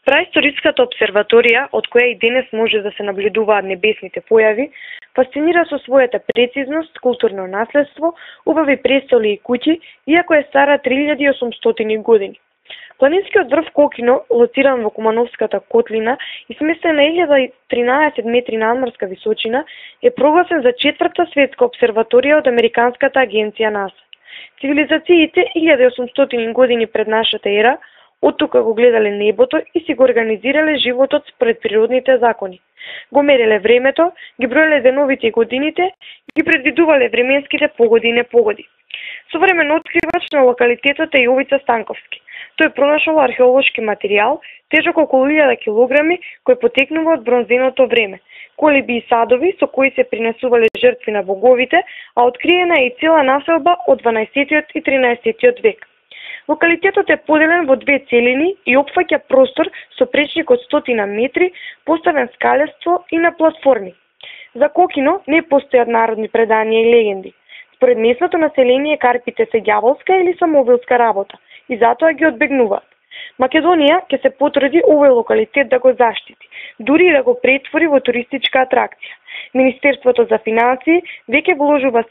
Праисториската обсерваторија, од која и денес може да се наблюдуваат небесните појави, фасцинира со својата прецизност, културно наследство, убави престоли и куќи, иако е стара 3800 години. Планинскиот врв Кокино, лоциран во Кумановската котлина и сместен на 1013 метри надморска височина, е прогласен за четврта светска обсерваторија од Американската агенција НАСА. Цивилизациите 1800 години пред нашата ера оттука го гледале небото и си го организирале животот според природните закони. Го мереле времето, ги броеле деновите и годините, ги предвидувале временските погоди и непогоди. Современо откривач на локалитетот е Јовица Станковски. Тој пронашол археолошки материјал, тежок околу 1000 килограми, кој потекнува од бронзеното време, колиби и садови со кои се принесувале жртви на боговите, а откриена е и цела населба од 12 и 13 век. Локалитетот е поделен во две целини и опфаќа простор со пречник од 100 метри, поставен скалество и на платформи. За Кокино не постојат народни преданија и легенди. Според местното население карпите се ѓаволска или самоубилска работа и затоа ги одбегнуваат. Македонија ќе се потруди овој локалитет да го заштити, дури и да го претвори во туристичка атракција. Министерството за финансии веќе вложува